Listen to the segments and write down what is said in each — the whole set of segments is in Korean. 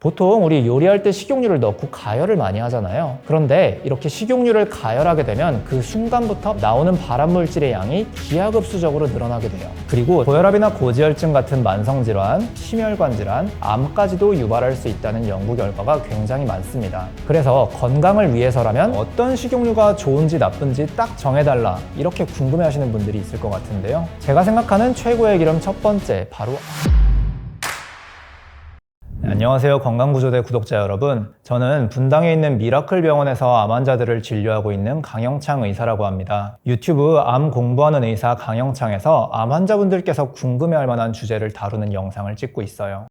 보통 우리 요리할 때 식용유를 넣고 가열을 많이 하잖아요. 그런데 이렇게 식용유를 가열하게 되면 그 순간부터 나오는 발암물질의 양이 기하급수적으로 늘어나게 돼요. 그리고 고혈압이나 고지혈증 같은 만성질환, 심혈관 질환, 암까지도 유발할 수 있다는 연구 결과가 굉장히 많습니다. 그래서 건강을 위해서라면 어떤 식용유가 좋은지 나쁜지 딱 정해달라 이렇게 궁금해하시는 분들이 있을 것 같은데요. 제가 생각하는 최고의 기름 첫 번째, 바로 안녕하세요, 건강구조대 구독자 여러분. 저는 분당에 있는 미라클 병원에서 암 환자들을 진료하고 있는 강영창 의사라고 합니다. 유튜브 암 공부하는 의사 강영창에서 암 환자분들께서 궁금해할 만한 주제를 다루는 영상을 찍고 있어요.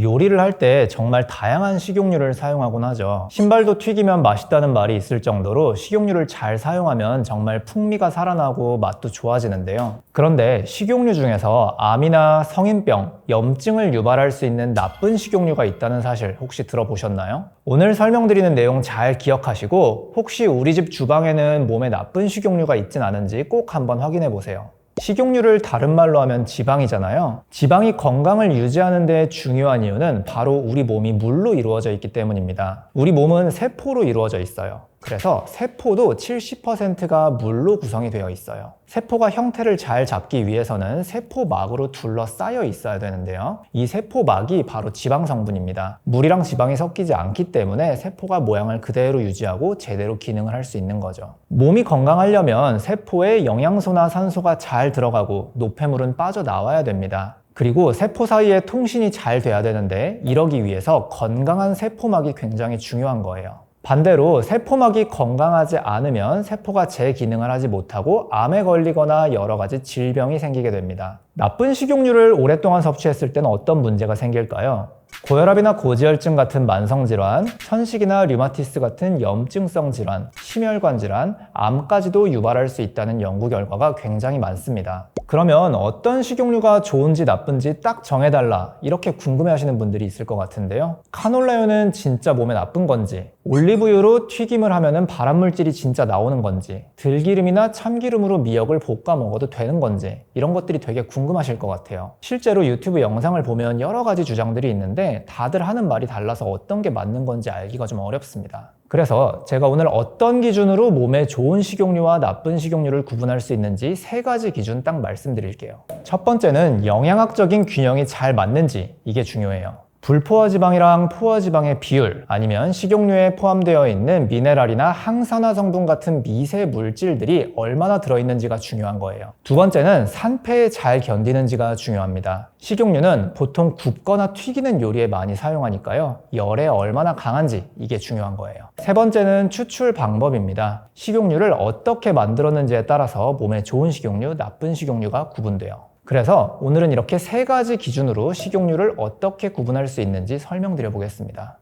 요리를 할 때 정말 다양한 식용유를 사용하곤 하죠. 신발도 튀기면 맛있다는 말이 있을 정도로 식용유를 잘 사용하면 정말 풍미가 살아나고 맛도 좋아지는데요. 그런데 식용유 중에서 암이나 성인병, 염증을 유발할 수 있는 나쁜 식용유가 있다는 사실 혹시 들어보셨나요? 오늘 설명드리는 내용 잘 기억하시고 혹시 우리 집 주방에는 몸에 나쁜 식용유가 있진 않은지 꼭 한번 확인해 보세요. 식용유를 다른 말로 하면 지방이잖아요. 지방이 건강을 유지하는 데 중요한 이유는 바로 우리 몸이 물로 이루어져 있기 때문입니다. 우리 몸은 세포로 이루어져 있어요. 그래서 세포도 70%가 물로 구성이 되어 있어요. 세포가 형태를 잘 잡기 위해서는 세포막으로 둘러싸여 있어야 되는데요. 이 세포막이 바로 지방 성분입니다. 물이랑 지방이 섞이지 않기 때문에 세포가 모양을 그대로 유지하고 제대로 기능을 할 수 있는 거죠. 몸이 건강하려면 세포에 영양소나 산소가 잘 들어가고 노폐물은 빠져나와야 됩니다. 그리고 세포 사이에 통신이 잘 돼야 되는데 이러기 위해서 건강한 세포막이 굉장히 중요한 거예요. 반대로 세포막이 건강하지 않으면 세포가 제 기능을 하지 못하고 암에 걸리거나 여러 가지 질병이 생기게 됩니다. 나쁜 식용유를 오랫동안 섭취했을 때는 어떤 문제가 생길까요? 고혈압이나 고지혈증 같은 만성질환, 천식이나 류마티스 같은 염증성 질환, 심혈관 질환, 암까지도 유발할 수 있다는 연구 결과가 굉장히 많습니다. 그러면 어떤 식용유가 좋은지 나쁜지 딱 정해달라 이렇게 궁금해하시는 분들이 있을 것 같은데요. 카놀라유는 진짜 몸에 나쁜 건지, 올리브유로 튀김을 하면은 발암물질이 진짜 나오는 건지, 들기름이나 참기름으로 미역을 볶아 먹어도 되는 건지 이런 것들이 되게 궁금하실 것 같아요. 실제로 유튜브 영상을 보면 여러 가지 주장들이 있는데 다들 하는 말이 달라서 어떤 게 맞는 건지 알기가 좀 어렵습니다. 그래서 제가 오늘 어떤 기준으로 몸에 좋은 식용유와 나쁜 식용유를 구분할 수 있는지 세 가지 기준 딱 말씀드릴게요. 첫 번째는 영양학적인 균형이 잘 맞는지, 이게 중요해요. 불포화지방이랑 포화지방의 비율, 아니면 식용유에 포함되어 있는 미네랄이나 항산화 성분 같은 미세 물질들이 얼마나 들어있는지가 중요한 거예요. 두 번째는 산패에 잘 견디는지가 중요합니다. 식용유는 보통 굽거나 튀기는 요리에 많이 사용하니까요. 열에 얼마나 강한지, 이게 중요한 거예요. 세 번째는 추출 방법입니다. 식용유를 어떻게 만들었는지에 따라서 몸에 좋은 식용유, 나쁜 식용유가 구분돼요. 그래서 오늘은 이렇게 세 가지 기준으로 식용유를 어떻게 구분할 수 있는지 설명드려 보겠습니다.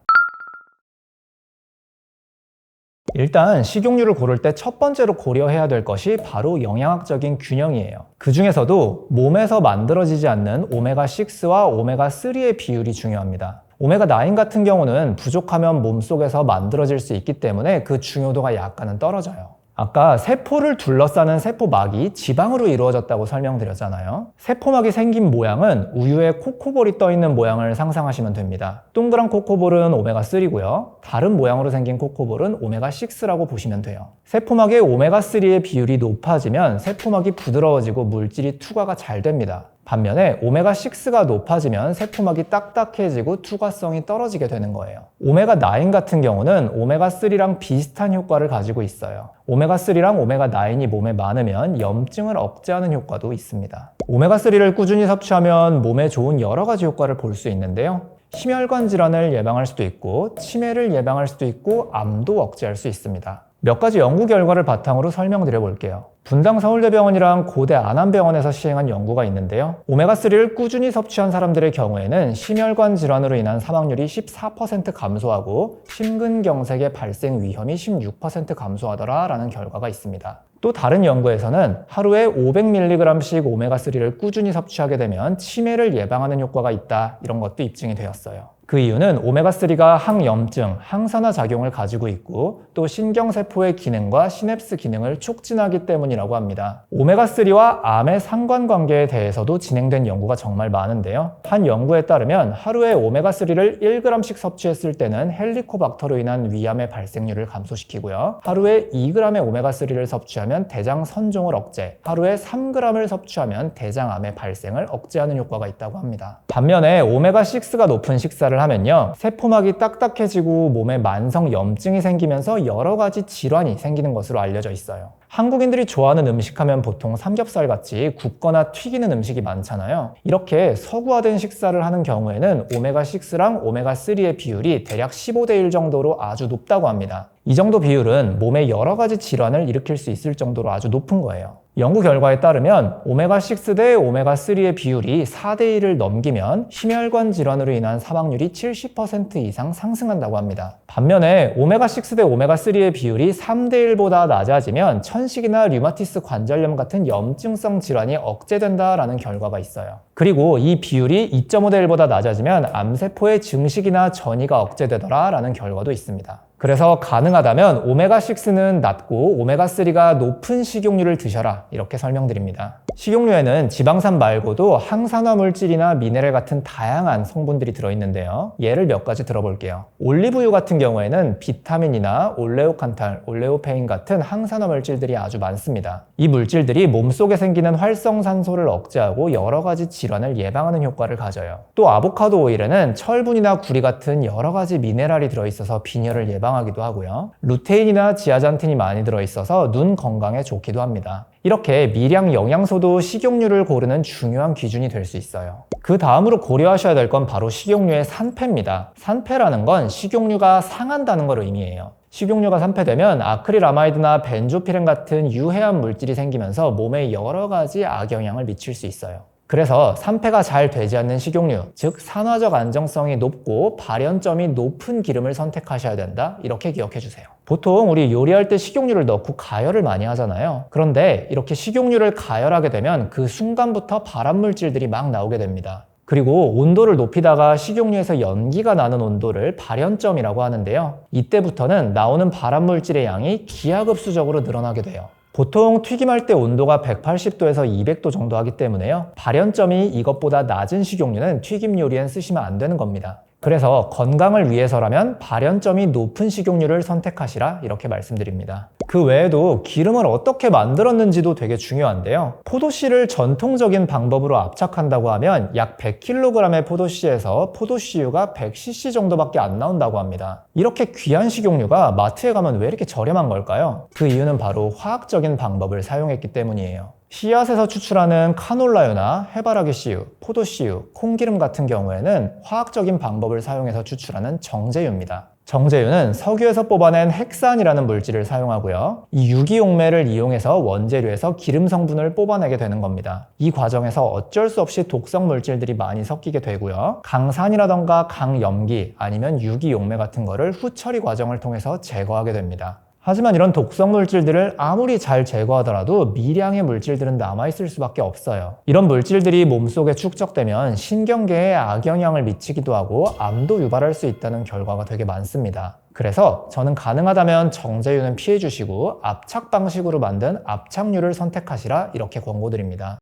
일단 식용유를 고를 때 첫 번째로 고려해야 될 것이 바로 영양학적인 균형이에요. 그 중에서도 몸에서 만들어지지 않는 오메가6와 오메가3의 비율이 중요합니다. 오메가9 같은 경우는 부족하면 몸속에서 만들어질 수 있기 때문에 그 중요도가 약간은 떨어져요. 아까 세포를 둘러싸는 세포막이 지방으로 이루어졌다고 설명드렸잖아요. 세포막이 생긴 모양은 우유에 코코볼이 떠있는 모양을 상상하시면 됩니다. 동그란 코코볼은 오메가3고요. 다른 모양으로 생긴 코코볼은 오메가6라고 보시면 돼요. 세포막의 오메가3의 비율이 높아지면 세포막이 부드러워지고 물질이 투과가 잘 됩니다. 반면에 오메가6가 높아지면 세포막이 딱딱해지고 투과성이 떨어지게 되는 거예요. 오메가9 같은 경우는 오메가3랑 비슷한 효과를 가지고 있어요. 오메가3랑 오메가9이 몸에 많으면 염증을 억제하는 효과도 있습니다. 오메가3를 꾸준히 섭취하면 몸에 좋은 여러 가지 효과를 볼 수 있는데요. 심혈관 질환을 예방할 수도 있고 치매를 예방할 수도 있고 암도 억제할 수 있습니다. 몇 가지 연구 결과를 바탕으로 설명드려 볼게요. 분당 서울대병원이랑 고대 안암병원에서 시행한 연구가 있는데요. 오메가3를 꾸준히 섭취한 사람들의 경우에는 심혈관 질환으로 인한 사망률이 14% 감소하고 심근경색의 발생 위험이 16% 감소하더라라는 결과가 있습니다. 또 다른 연구에서는 하루에 500mg씩 오메가3를 꾸준히 섭취하게 되면 치매를 예방하는 효과가 있다, 이런 것도 입증이 되었어요. 그 이유는 오메가3가 항염증, 항산화 작용을 가지고 있고 또 신경세포의 기능과 시냅스 기능을 촉진하기 때문이라고 합니다. 오메가3와 암의 상관관계에 대해서도 진행된 연구가 정말 많은데요. 한 연구에 따르면 하루에 오메가3를 1g씩 섭취했을 때는 헬리코박터로 인한 위암의 발생률을 감소시키고요. 하루에 2g의 오메가3를 섭취하면 대장 선종을 억제, 하루에 3g을 섭취하면 대장암의 발생을 억제하는 효과가 있다고 합니다. 반면에 오메가6가 높은 식사를 하면요, 세포막이 딱딱해지고 몸에 만성 염증이 생기면서 여러 가지 질환이 생기는 것으로 알려져 있어요. 한국인들이 좋아하는 음식 하면 보통 삼겹살같이 굽거나 튀기는 음식이 많잖아요. 이렇게 서구화된 식사를 하는 경우에는 오메가6랑 오메가3의 비율이 대략 15대 1 정도로 아주 높다고 합니다. 이 정도 비율은 몸에 여러 가지 질환을 일으킬 수 있을 정도로 아주 높은 거예요. 연구 결과에 따르면 오메가6 대 오메가3의 비율이 4대 1을 넘기면 심혈관 질환으로 인한 사망률이 70% 이상 상승한다고 합니다. 반면에 오메가6 대 오메가3의 비율이 3대 1보다 낮아지면 천식이나 류마티스 관절염 같은 염증성 질환이 억제된다라는 결과가 있어요. 그리고 이 비율이 2.5대 1보다 낮아지면 암세포의 증식이나 전이가 억제되더라라는 결과도 있습니다. 그래서 가능하다면 오메가6는 낮고 오메가3가 높은 식용유를 드셔라, 이렇게 설명드립니다. 식용유에는 지방산 말고도 항산화 물질이나 미네랄 같은 다양한 성분들이 들어있는데요. 예를 몇 가지 들어볼게요. 올리브유 같은 경우에는 비타민이나 올레오칸탈, 올레오페인 같은 항산화 물질들이 아주 많습니다. 이 물질들이 몸속에 생기는 활성산소를 억제하고 여러 가지 질환을 예방하는 효과를 가져요. 또 아보카도 오일에는 철분이나 구리 같은 여러 가지 미네랄이 들어있어서 빈혈을 예방하기도 하고요. 루테인이나 지아잔틴이 많이 들어있어서 눈 건강에 좋기도 합니다. 이렇게 미량 영양소도 식용유를 고르는 중요한 기준이 될 수 있어요. 그 다음으로 고려하셔야 될 건 바로 식용유의 산패입니다. 산패라는 건 식용유가 상한다는 걸 의미해요. 식용유가 산패되면 아크릴아마이드나 벤조피렌 같은 유해한 물질이 생기면서 몸에 여러 가지 악영향을 미칠 수 있어요. 그래서 산패가 잘 되지 않는 식용유, 즉 산화적 안정성이 높고 발연점이 높은 기름을 선택하셔야 된다, 이렇게 기억해 주세요. 보통 우리 요리할 때 식용유를 넣고 가열을 많이 하잖아요. 그런데 이렇게 식용유를 가열하게 되면 그 순간부터 발암물질들이 막 나오게 됩니다. 그리고 온도를 높이다가 식용유에서 연기가 나는 온도를 발연점이라고 하는데요. 이때부터는 나오는 발암물질의 양이 기하급수적으로 늘어나게 돼요. 보통 튀김할 때 온도가 180도에서 200도 정도 하기 때문에요. 발연점이 이것보다 낮은 식용유는 튀김 요리엔 쓰시면 안 되는 겁니다. 그래서 건강을 위해서라면 발연점이 높은 식용유를 선택하시라, 이렇게 말씀드립니다. 그 외에도 기름을 어떻게 만들었는지도 되게 중요한데요. 포도씨를 전통적인 방법으로 압착한다고 하면 약 100kg의 포도씨에서 포도씨유가 100cc 정도밖에 안 나온다고 합니다. 이렇게 귀한 식용유가 마트에 가면 왜 이렇게 저렴한 걸까요? 그 이유는 바로 화학적인 방법을 사용했기 때문이에요. 씨앗에서 추출하는 카놀라유나 해바라기 씨유, 포도씨유, 콩기름 같은 경우에는 화학적인 방법을 사용해서 추출하는 정제유입니다. 정제유는 석유에서 뽑아낸 헥산이라는 물질을 사용하고요. 이 유기용매를 이용해서 원재료에서 기름 성분을 뽑아내게 되는 겁니다. 이 과정에서 어쩔 수 없이 독성 물질들이 많이 섞이게 되고요. 강산이라던가 강염기 아니면 유기용매 같은 거를 후처리 과정을 통해서 제거하게 됩니다. 하지만 이런 독성 물질들을 아무리 잘 제거하더라도 미량의 물질들은 남아있을 수밖에 없어요. 이런 물질들이 몸속에 축적되면 신경계에 악영향을 미치기도 하고 암도 유발할 수 있다는 결과가 되게 많습니다. 그래서 저는 가능하다면 정제유는 피해 주시고 압착 방식으로 만든 압착유를 선택하시라, 이렇게 권고드립니다.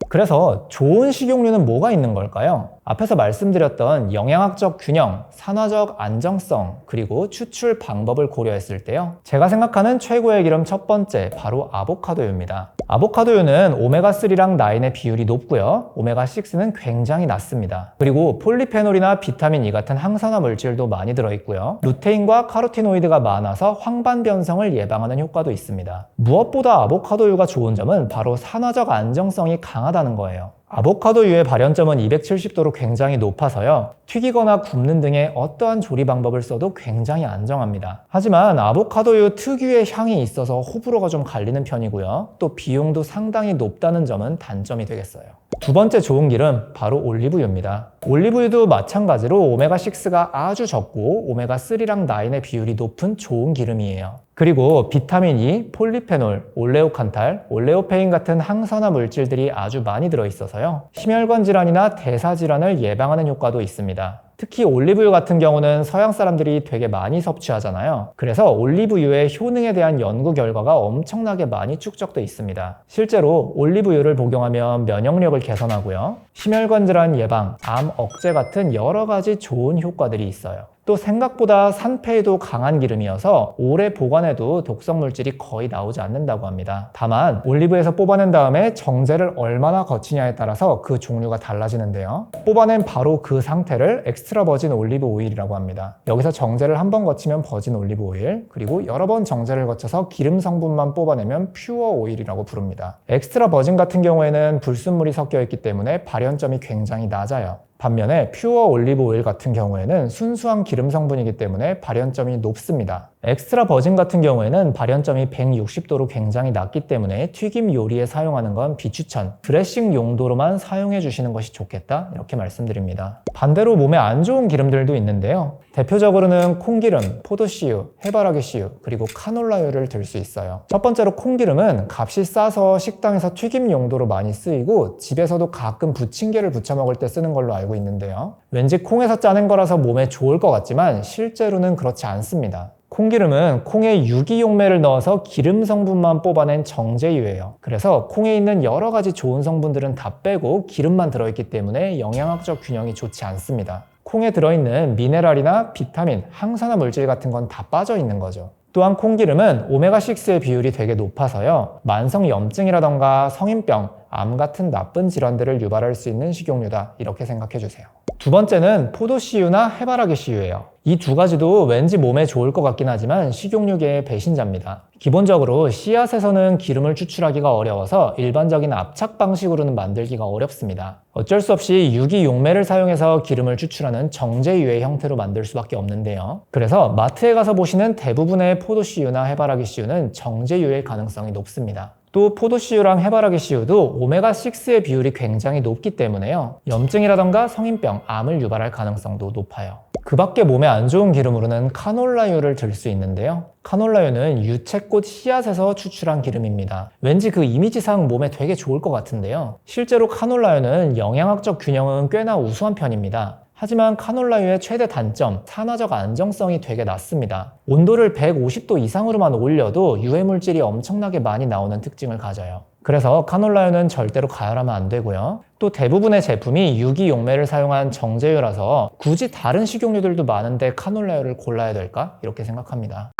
그래서 좋은 식용유는 뭐가 있는 걸까요? 앞에서 말씀드렸던 영양학적 균형, 산화적 안정성, 그리고 추출 방법을 고려했을 때요, 제가 생각하는 최고의 기름 첫 번째, 바로 아보카도유입니다. 아보카도유는 오메가3랑 9의 비율이 높고요, 오메가6는 굉장히 낮습니다. 그리고 폴리페놀이나 비타민 E 같은 항산화 물질도 많이 들어있고요, 루테인과 카로티노이드가 많아서 황반 변성을 예방하는 효과도 있습니다. 무엇보다 아보카도유가 좋은 점은 바로 산화적 안정성이 강하다는 거예요. 아보카도유의 발연점은 270도로 굉장히 높아서요, 튀기거나 굽는 등의 어떠한 조리 방법을 써도 굉장히 안정합니다. 하지만 아보카도유 특유의 향이 있어서 호불호가 좀 갈리는 편이고요, 또 비용도 상당히 높다는 점은 단점이 되겠어요. 두 번째 좋은 기름, 바로 올리브유입니다. 올리브유도 마찬가지로 오메가6가 아주 적고 오메가3랑 9의 비율이 높은 좋은 기름이에요. 그리고 비타민 E, 폴리페놀, 올레오칸탈, 올레오페인 같은 항산화 물질들이 아주 많이 들어있어서요, 있어서요. 심혈관 질환이나 대사 질환을 예방하는 효과도 있습니다. 특히 올리브유 같은 경우는 서양 사람들이 되게 많이 섭취하잖아요. 그래서 올리브유의 효능에 대한 연구 결과가 엄청나게 많이 축적돼 있습니다. 실제로 올리브유를 복용하면 면역력을 개선하고요. 심혈관 질환 예방, 암 억제 같은 여러 가지 좋은 효과들이 있어요. 또 생각보다 산패에도 강한 기름이어서 오래 보관해도 독성 물질이 거의 나오지 않는다고 합니다. 다만 올리브에서 뽑아낸 다음에 정제를 얼마나 거치냐에 따라서 그 종류가 달라지는데요. 뽑아낸 바로 그 상태를 엑스트라 버진 올리브 오일이라고 합니다. 여기서 정제를 한 번 거치면 버진 올리브 오일, 그리고 여러 번 정제를 거쳐서 기름 성분만 뽑아내면 퓨어 오일이라고 부릅니다. 엑스트라 버진 같은 경우에는 불순물이 섞여 있기 때문에 발연점이 굉장히 낮아요. 반면에 퓨어 올리브 오일 같은 경우에는 순수한 기름 성분이기 때문에 발연점이 높습니다. 엑스트라 버진 같은 경우에는 발연점이 160도로 굉장히 낮기 때문에 튀김 요리에 사용하는 건 비추천, 드레싱 용도로만 사용해 주시는 것이 좋겠다, 이렇게 말씀드립니다. 반대로 몸에 안 좋은 기름들도 있는데요. 대표적으로는 콩기름, 포도씨유, 해바라기씨유, 그리고 카놀라유를 들 수 있어요. 첫 번째로 콩기름은 값이 싸서 식당에서 튀김 용도로 많이 쓰이고 집에서도 가끔 부침개를 부쳐 먹을 때 쓰는 걸로 알고 있는데요. 왠지 콩에서 짜낸 거라서 몸에 좋을 것 같지만 실제로는 그렇지 않습니다. 콩기름은 콩에 유기용매를 넣어서 기름 성분만 뽑아낸 정제유예요. 그래서 콩에 있는 여러 가지 좋은 성분들은 다 빼고 기름만 들어있기 때문에 영양학적 균형이 좋지 않습니다. 콩에 들어있는 미네랄이나 비타민, 항산화 물질 같은 건 다 빠져 있는 거죠. 또한 콩기름은 오메가6의 비율이 되게 높아서요. 만성 염증이라던가 성인병, 암 같은 나쁜 질환들을 유발할 수 있는 식용유다, 이렇게 생각해 주세요. 두 번째는 포도씨유나 해바라기씨유예요. 이 두 가지도 왠지 몸에 좋을 것 같긴 하지만 식용유계의 배신자입니다. 기본적으로 씨앗에서는 기름을 추출하기가 어려워서 일반적인 압착 방식으로는 만들기가 어렵습니다. 어쩔 수 없이 유기용매를 사용해서 기름을 추출하는 정제유의 형태로 만들 수밖에 없는데요. 그래서 마트에 가서 보시는 대부분의 포도씨유나 해바라기씨유는 정제유의 가능성이 높습니다. 또 포도씨유랑 해바라기씨유도 오메가6의 비율이 굉장히 높기 때문에요. 염증이라던가 성인병, 암을 유발할 가능성도 높아요. 그 밖에 몸에 안 좋은 기름으로는 카놀라유를 들 수 있는데요. 카놀라유는 유채꽃 씨앗에서 추출한 기름입니다. 왠지 그 이미지상 몸에 되게 좋을 것 같은데요. 실제로 카놀라유는 영양학적 균형은 꽤나 우수한 편입니다. 하지만 카놀라유의 최대 단점, 산화적 안정성이 되게 낮습니다. 온도를 150도 이상으로만 올려도 유해물질이 엄청나게 많이 나오는 특징을 가져요. 그래서 카놀라유는 절대로 가열하면 안 되고요. 또 대부분의 제품이 유기용매를 사용한 정제유라서 굳이 다른 식용유들도 많은데 카놀라유를 골라야 될까? 이렇게 생각합니다.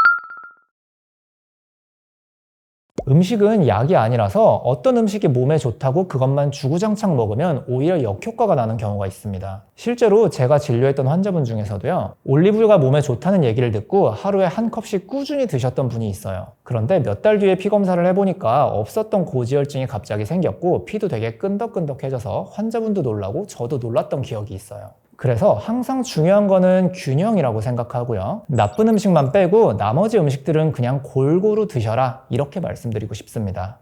음식은 약이 아니라서 어떤 음식이 몸에 좋다고 그것만 주구장창 먹으면 오히려 역효과가 나는 경우가 있습니다. 실제로 제가 진료했던 환자분 중에서도요, 올리브유가 몸에 좋다는 얘기를 듣고 하루에 한 컵씩 꾸준히 드셨던 분이 있어요. 그런데 몇 달 뒤에 피 검사를 해보니까 없었던 고지혈증이 갑자기 생겼고 피도 되게 끈덕끈덕해져서 환자분도 놀라고 저도 놀랐던 기억이 있어요. 그래서 항상 중요한 거는 균형이라고 생각하고요. 나쁜 음식만 빼고 나머지 음식들은 그냥 골고루 드셔라, 이렇게 말씀드리고 싶습니다.